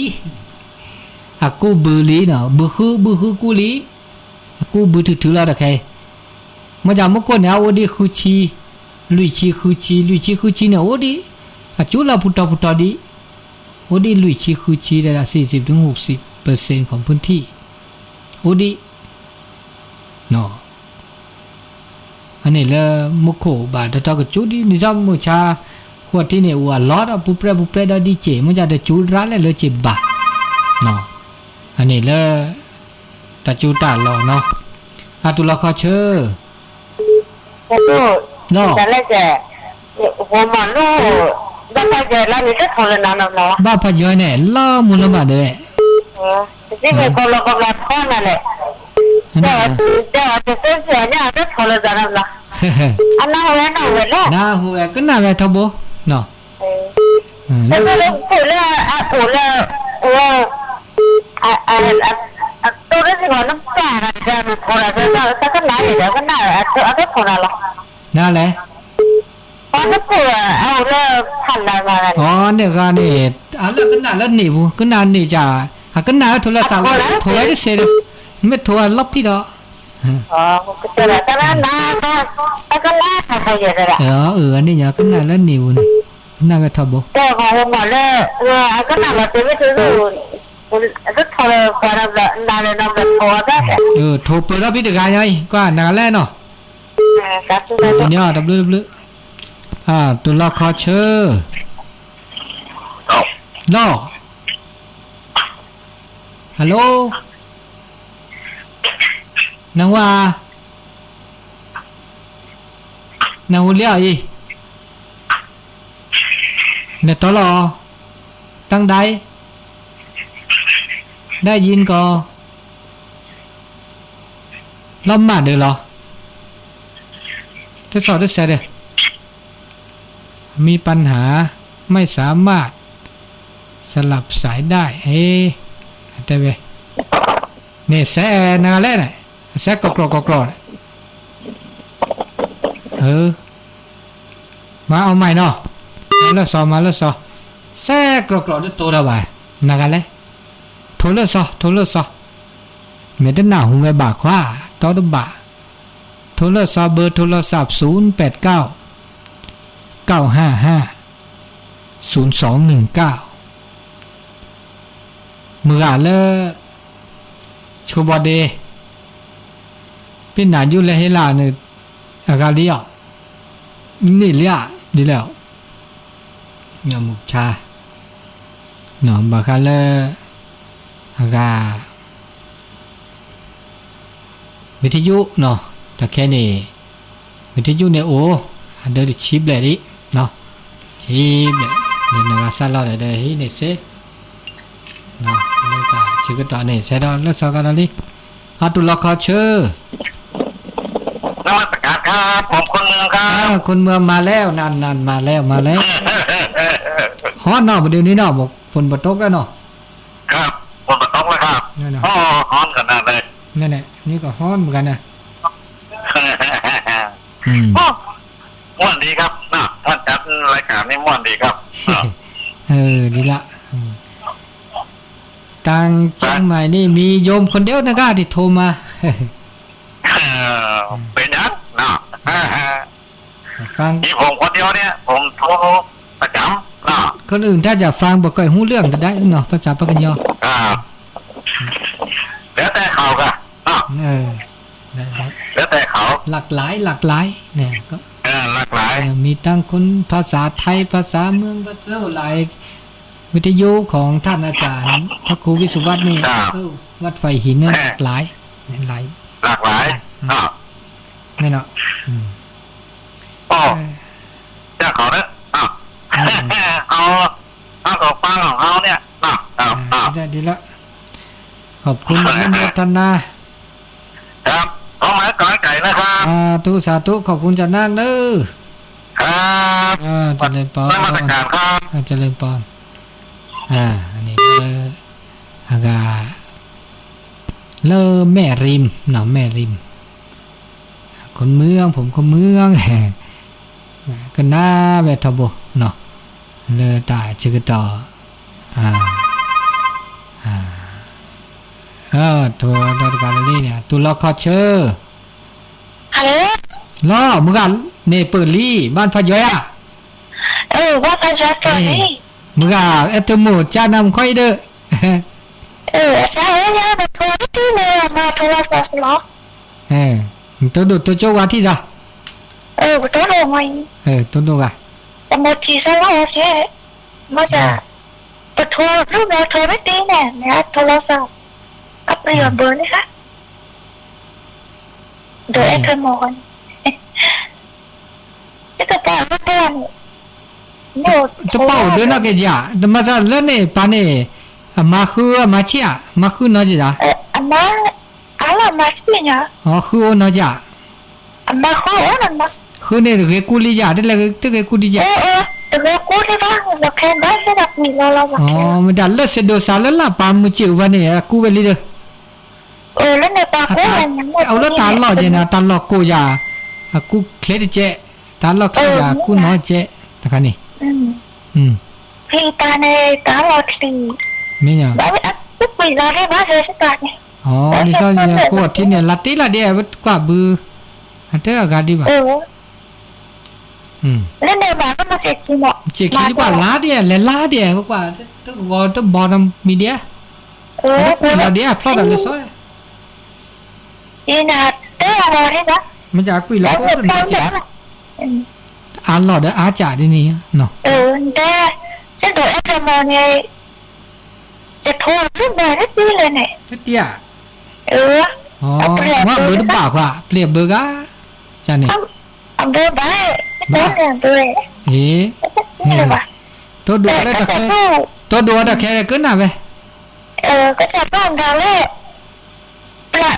อากูบุลีเนาะบุคือกูลีกูบุถือแล้วดอกแค่มาจากมุกโคเนี่ยโอดีคุชีลุยชีคุชีเนี่ยโอดีจุลาพุทธดีโอดีลุยชีคุชีได้ละ40-60%ของพื้นที่โอดีเนาะอันนี้ละมุขโขบาดตะก็จุดนี่ซ้ำมุชาขวดที่เนี่ยว่าลอดปุเปรดดีเจมันจะได้จุดร้านเลยเจ็บบาเนาะอันนี้ละตะจุตาลอเนาะตุลาคอเชอก็เนาะแต่ละแกหัวมันลูกบ้าพเยอะแล้วนี่ก็ทนนานแล้วเนาะบ้าพเยอะเนี่ยล่อมูลมาเด้อที่เป็นคนละคนละท่อนนั่นแหละแต่จะเสียเนี่ยก็ทนนานแล้วนะอันนั้นหัวหน้าหัวแล้วน่าหัวก็น่าไปทบเนาะแล้วก็พูดแล้วพูดแล้วตัวนี้สิว่าน้ำตาเนี่ยจะทนแล้วก็น่าอยู่แล้วก็น่าก็ทนแล้วน่าเลยอ๋อนึกว่าเอาเลิกทันแล้วมาอ๋อเนี่ยก็นี่เลิกก็น่าแล้วหนีบุก็น่าหนีจ้าก็น่าโทรศัพท์โทรได้เสร็จไม่โทรลบพี่ดอกอ๋อก็จะแต่ละน่าก็น่าทำอย่างไรอันนี้เนี่ยก็น่าแล้วหนีบุน่าไปทบแต่ของผมมาเลยก็น่ามาเป็นไม่ถึงก็โทรก่อนแล้วน่าเลยน่าไปโทรได้โทรเปิดรับพี่เด็กไงก็น่าแล้วเนาะตัวนี้ดับลึกตุลาคอเชอร์ล่อฮัลโหลนางว่านาหูเลี้ยอีเนตลอตั้งได้ยินก็ล้อมมาเด้อเหรอทดสอบทดสอบเด้อมีปัญหาไม่สามารถสลับสายได้แต่เว้ยนี่แซ่นาแลน่ะแซ่กรอกมาเอาใหม่เนาะแล้วสอมาแล้วสอแซ่กรอกด้วยตัวละบายนากันเลยโทรสอไม่ได้หน้าหูไม่บากว่าต่อดบ่าโทรสอเบอร์โทรศัพท์0899550219เมื่อเลชูบอเดเป็นหนาอยู่เลยให้ลาเนี่ย อากาลีอ่ะนี่เลยอ่ะดีแล้วยามุกชาเนาะบาคาเลอากาวิทยุเนาะแต่แค่นี้วิทยุเนี่ยโอ้เดินชิปเลยดิเนาะชิปเลยเนี่ยนึกว่าซาลอเลยเด้อนี่เซ่เนาะนี่ตาชิกตาเนี่ยเสร็จแล้วสกัดaliตุลคอเชอร์ นมัสการครับผมคนเมืองครับ คนเมืองมาแล้วนั่นมาแล้วฮอตเนาะเดี๋ยวนี้เนาะบอกฝนบ่ตกแล้วเนาะ ครับผมมาต้องแล้วครับ นั่นน่ะ ฮ้อนขนาดเลย นั่นแหละนี่ก็ฮ้อนเหมือนกันนะ ม่วนดีครับนะท่านจัดรายการนี้ม่วนดีครับ ดีละทางเชียงใหม่นี่มีโยมคนเดียวนะครับที่โทรมา เป็นยังนะ ฟัง มีผมคนเดียวเนี่ยผมโทรประจำนะ คนอื่นถ้าจะฟังบ่ค่อยฮู้เรื่องก็ได้เนาะภาษาปากกยอ แล้วแต่เขาก็นะ ได้ แล้วแต่เขา หลากหลายเนี่ยก็ หลากหลาย มีตั้งคนภาษาไทยภาษาเมืองภาษาหลายวิทยุของท่านอาจารย์พระครูวิสุวัฒน์นี่วัดไฟหินเนี่ยหลากหลาย หลากหลายนะ ไม่เนาะ เจ้าเขาเนี่ยเอาของฟังของเขาเนี่ยดีละขอบคุณอนุโมทนา ครับเอาหมายก่อนไก่นะครับ สาธุขอบคุณจันนางเด้อ ครับ เจริญพร นมัสการครับ เจริญพรอันนี้อากาเลอแม่ริมหนอแม่ริมคนเมืองผมคนเมืองก็น่าเวทบเนาะเลอตาชิกต่อตัวดอตการลีเนี่ยตุลคอเชอร์ ฮัลโหล ล้อมึงกันเนเปิลลี่บ้านพะย้อยอ่ะ ว่าพาจอดก่อนนี่ มึงอ่ะเอตโมจ้านำค่อยเด้อ อาจารย์เนี่ยแบบโทรที่เนี่ยมาโทรศัพท์ล็อก ตัวดูตัวโจวาที่จ้ะ ก็ตัวลงมา ตัวดูอ่ะ แต่บางทีสล้อเสียมันจะไปโทรรูปเราโทรไม่ตีเนี่ยโทรศัพท์อัพไปเบอร์นี่ค่ะโดยไอ้ขโมยจะกระเป๋าก็ได้หมด ตัวเป่าเดินนักจ้ะแต่มาจากเล่นเนี่ยปานเนี่ยมาคือมาเชียมาคือน้อยจ้ะ อันนั้นอะไรมาสิเนี่ย คือน้อยจ้ะ อันนั้นคืออะไรนะ คือเนี่ยเรกูลิจ้ะได้เลยตัวเรกูลิจ้ะ แต่เรากูได้บ้างเราแค่ได้แค่ดักมีเรามันดันเลิศเสด็จสารละปามุจิวันเนี่ยกูเวลีเด้อ แล้วในปากกูอะไรอย่างเงี้ย เอาแล้วตาหลอกเจนะตาหลอกกูอย่ากูเคล็ดเจตาหลอกอย่ากูน้อยเจนะครับนี่พี่ตาในตาเราทีไม่เนี่ย แล้วทุกปีเราได้บ้างเลยสักการเนี่ยนี่ก็เนี่ยกูที่เนี่ยลัตติละเดียวกว่าบืออันเตอร์กาดีบ่แล้วในบ้านก็มาเจ็บกี่หมอเจ็บกี่กว่าล้าเดียเลล้าเดียกว่าตัวตัวบอลมีเดียกูละเดียพลอดเลยซ้อยนี่นะเต้อะไรได้บ้างมันจะกุยละก็เป็นเจ็บหลอดเด้อจ่าดีนี่เนาะแต่จะโดนไอ้ขโมยเนี่ยจะโทษรูปแบบได้ดีเลยเนี่ยเตี้ยว่าเบอร์บ้ากว่าเปลี่ยนเบอร์กะจ้านี่เบอร์บ้าไม่ได้เบอร์ตัวดูได้แต่แค่ตัวดูได้แค่ก็น่าเว้ก็จะต้องทำเลยประ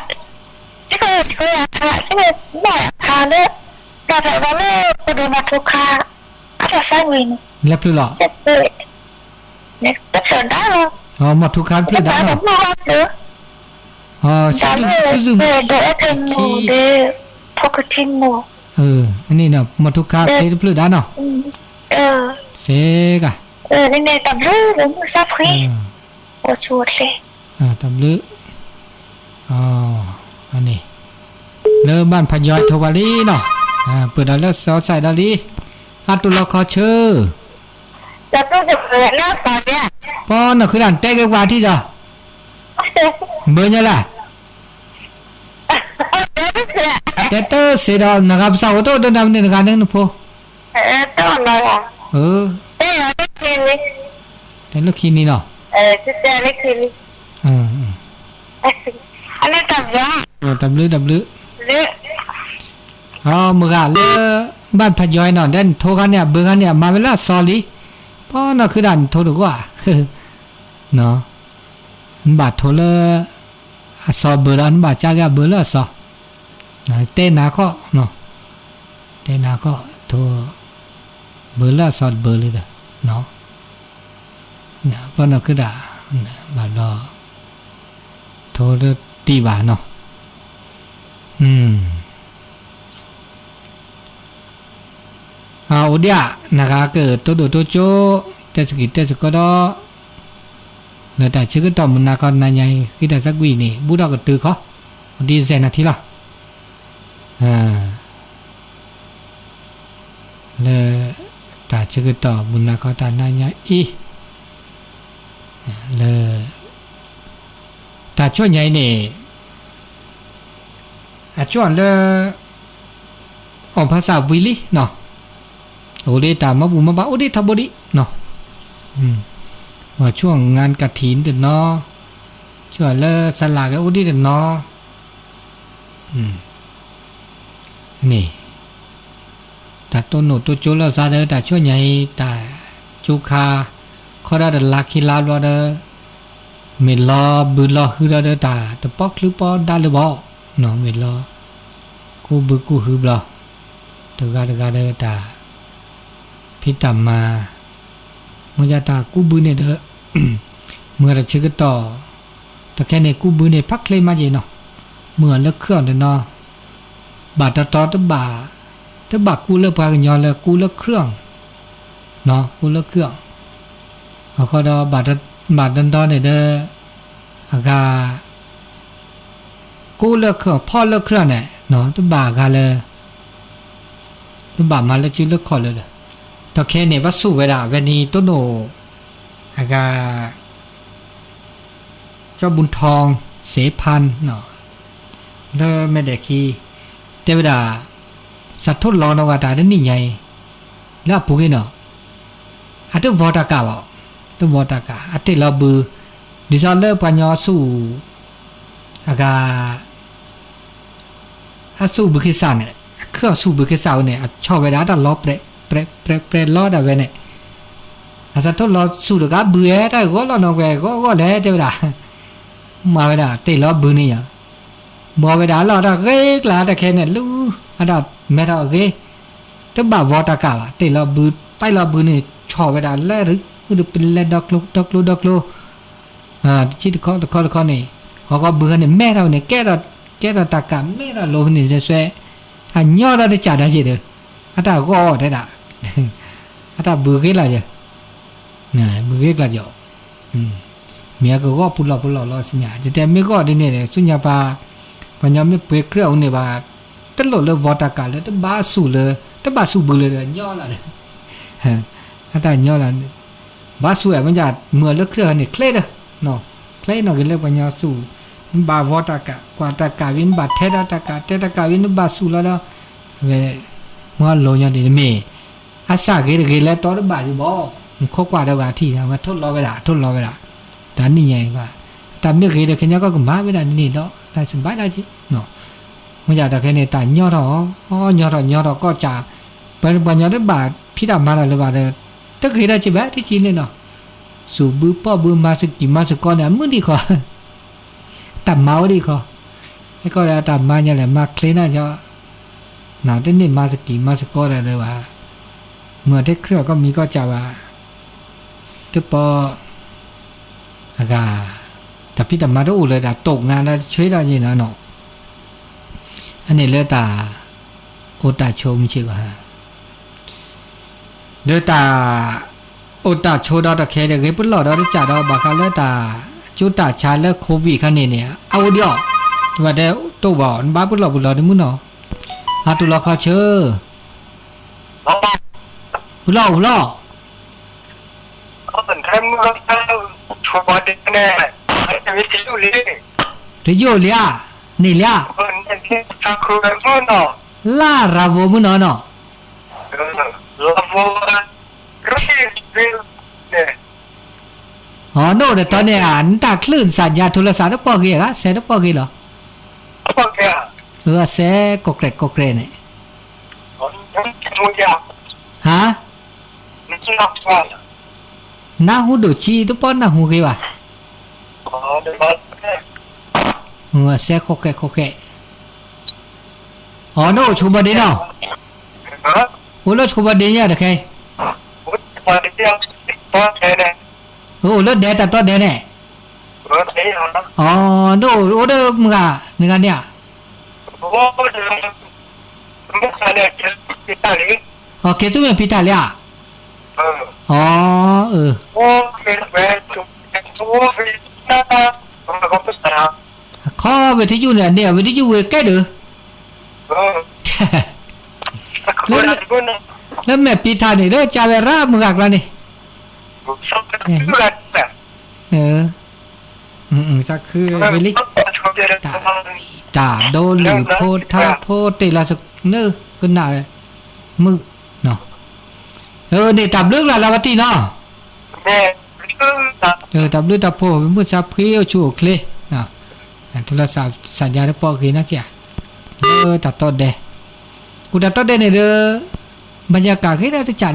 这个车呀，它这个买它的，那它咱们不得拿出卡，它三维呢。แล้วพลือหรอ这对，那这很大了。หมดทุกครั้งพลือได้หรอซื้อเดี๋ยวไอ้หมูเดี๋ยวพกทิ้งหมูอันนี้เนาะหมดทุกครั้งพลือได้เนาะเสกอ่ะนี่ตับลื้อหรือมือซับขี้โอ้ชัวร์เลยตับลื้ออันนี้เริ่มบ้านพยอยทวารีเนาะเปิดแล้วสาวใส่ดาลีตุลคอเชอร์แล้วก็จะเปิดแล้วตอนเนี้ยป้อนน่ะคือด่านเต้กว่าที่จ้ะเบอร์เนี่ยล่ะ แต่เตอร์เสดอนะครับสาวโตเดินดำเนี่ยนะครับเนี่ยพ่อ ตัวน้อยอ่ะ เออ เล็กทีนี้ แต่ลูกคินนี่เนาะ จะเจอเล็กทีนี้ อืม อันนี้ตับยา ตับลือ เลือ อ๋อมึงอ่ะเลบ้านพยอยเนาะเด่นโทรกันเนี่ยเบอร์กันเนี่ยมาเวลาซอลี่เพราะน่ะคือดันโทรดีกว่าเนาะอันบาดโทรเลยซอเบอร์อันบาดจ้าก็เบอร์ละซอเต้นนาก็เนาะเต้นนาก็โทรเบอร์ละซอเบอร์เลยเนาะนะเพราะน่ะคือด่าบาดรอโทรตีบาเนาะโอเดียนะคะเกิดตัวดูตัวโจเตสกิเตสก็ดอแล้วแต่ชื่อก็ต่อมันนาก็นายใหญ่คือแต่สักวีนี่บูดาก็ตือเขาดีเซนนาทีละแล้วแต่ชื่อก็ต่อมันนาก็ตานายใหญ่อีแล้วแต่ช่วงใหญ่นี่ช่วงเลยออกภาษาวิลิเนาะโอเดตามาบุมาบาโอเดทบดิเนาะว่าช่วงงานกฐินเด้อเนาะช่วงเลสลากโอเดเด้อเนาะนี่ตาต้นโนตัวโจลซาเดตาช่วงใหญ่ตาจุคาขอดาดลักขิลาลวเดเมลอบุลอฮือเดตาตะปอกหรือปอดาลบ่เนาะเมลอกูบึกูฮือบลอตะกาเดตาพิตามาเมื่อตากูบืนเนี่ยเด้อ เมื่อเราชื่อก็ต่อแต่แค่ในกูบืนเนี่ยพักเลยมาเจเนาะเมื่อเลิกเครื่องเด้อเนาะบาดต่อตะบากูเลิกพากันยอนเลยกูเลิกเครื่องเนาะกูเลิกเครื่องเอาก็ดอบาดดอนเนี่ยเด้ออากากูเลิกเครื่องพ่อเลิกเครื่องเนี่ยเนาะตะบากาเลยตะบามาแล้วชื่อเลิกขอเลยตะแค่เนี่ยว่าสู้เวลาเวนีต้นโนอากาเจ้าบุญทองเสพันเนาะเลอไม่ได้คีเทวดาสัตว์ทดลองนวตาได้นี่ไงแล้วปุ๊กเนาะอัตวอตากาวตัววอตากาอัตลาบือดิซอลเลอร์ปัญญาสู้อากาสู้บุคิสานเนี่ยเครื่องสู้บุคิสานเนี่ยชอบเวลาตลอดเปรลอดอะเวเนี่ยอาสัตว์ลอสู้แล้วก็เบื่อได้ก็ลอนอกก็แล้วเดี๋ยวด่ามาเวลาเตะลอบือนี่อ่ะบ่เวลาลอดเกกลาตะแค่เนี่ยลู่อันดับแม่ดอกเกตบ่าวอตากาเตะลอบือไปลอบือนี่ชอบเวลาแลหรือเป็นแลดอกลูชิดข้อนี่เขาก็เบื่อเนี่ยแม่เราเนี่ยแก้เราตากาแม่เราโลนี่จะแซ่ถ้าย่อเราได้จ่าได้จีเด้ออันตาก็ได้ด่าอันตาเบื่อเกล้าจ้ะเนี่ยเบื่อเกล้าจ้ะเมียก็พูดหล่อสิญญาแต่ไม่ก็ได้เนี่ยสุญญาปาปัญญาไม่เปรี้ยเครื่องเนี่ยว่าตลอดเลยวอตากาเลยตบ้าสู้เลยตบ้าสู้เบื่อเลยย่อละเนี่ยอันตาย่อละบ้าสู้มันจะเมื่อเลิกเครื่องเนี่ยเคล็ดเนาะเคล็ดเนาะก็เลยปัญญาสู้บ้าวอตากากว่าตากาวินบาเทตากาวินบ้าสู้แล้วเวมัวโลยดีเมอาสาเกลตอดบาอยู่บ่ข้อกว่าดาวาที่มาทดรอเวลาแต่นี่ไงว่าแต่เมื่อกี้เด็กเนี่ยก็มาเวลานี่เนาะได้สบายได้จิเนาะมันอยากแต่แค่ในตาย่อรอก็จะเป็นปัญญาได้บาพี่ดามาเลยบาเลยถ้าเคยได้จิแบบที่จีนเนี่ยเนาะสู่บื้อป้อบื้อมาสกิมาสก้อนเนี่ยมึงดีกว่าต่ำเมาดีกว่าไอ้ก็ได้ต่ำมาเนี่ยแหละมาเคลียร์น่าจะหนาเต้นนี่มาสกิมาสก้อนอะไรเลยว่าเมื่อได้เครื่องก็มีก็จะว่าทุกปออากาแต่พี่ดามาดูเลยด่าตกงานแล้วช่วยได้ยังไงเนาะอันนี้เลือดตาโอตาโชมชื่อว่าเลือดตาโอตาโชดอตะแคเด็กปุ๊บหล่อดอจ่าดอบาคาเลือดตาจุดตาชาเลือดโควิดขันเนี่ยเอาเดียวว่าเดี๋ยวตัวบ่อนบ้าปุ๊บหล่อได้มั้งเนาะอาตุลอคาเชอปุ๊บหล่อเป็นแค่มือชัวร์เด็กแน่ไม่ใช่วิทยุเลยเดี๋ยวเลยอ่ะ นี่ล่ะ คนที่สักคนนู้นเนาะ ลาราโวมุนเนาะ ลาโวรู้สึกเนี่ย อ๋อโน่เดี๋ยวตอนนี้อันตาคลื่นสัญญาณโทรศัพท์ปอกี้อ่ะเสร็จปอกี้เหรอ โอเคอ่ะ เสร็จกเกรเนี่ย นี่มุยา ฮะ นี่นักฟัง นาหูดูชีตุปอนนาหูกี่วะ อ๋อเดี๋ยวมา เสร็จโอเคอ๋อโน่ชูบดีเนาะ ฮะ โอ้แล้วชูบดีเนี่ยเด็กใคร วุฒิปฏิเดียวตัวเองเนี่ย โอ้แล้วเดตตัวเดเนี่ย เออนี่ฮะ อ๋อโน่โอ้เด้อมึงอ่ะนึกอันเนี่ย โอ้เดี๋ยวมุกอะไรจะพิจารณา อ๋อเกตุเมพิตาเลีย อ๋อโอ้เป็นแบบจุดตัวฟินามันก็เป็นสาระ ข้อวิทยุเนี่ยวิทยุเวแก่เด้อ คุณคุณ แล้วแม่ปีทานี่เด้อจาเวรามึงอักแล้วนี่ สักคืออะไรแบบ สักคือเวลิ ชอบเรื่อง ตาโดนหรือโพธาโพติลาสักเนื้อขึ้นหน้ามือเนาะนี่ตับเรื่องละลาวตีเนาะ แม่คือ ตับเรื่องตับโพเป็นมือซับเคี้ยวชูเคลเนาะโทรศัพท์สัญญาณปอกีนะแกตัดต้นเดกูตัดต้นเดเนี่ยเด้อบรรยากาศที่เราจะจัด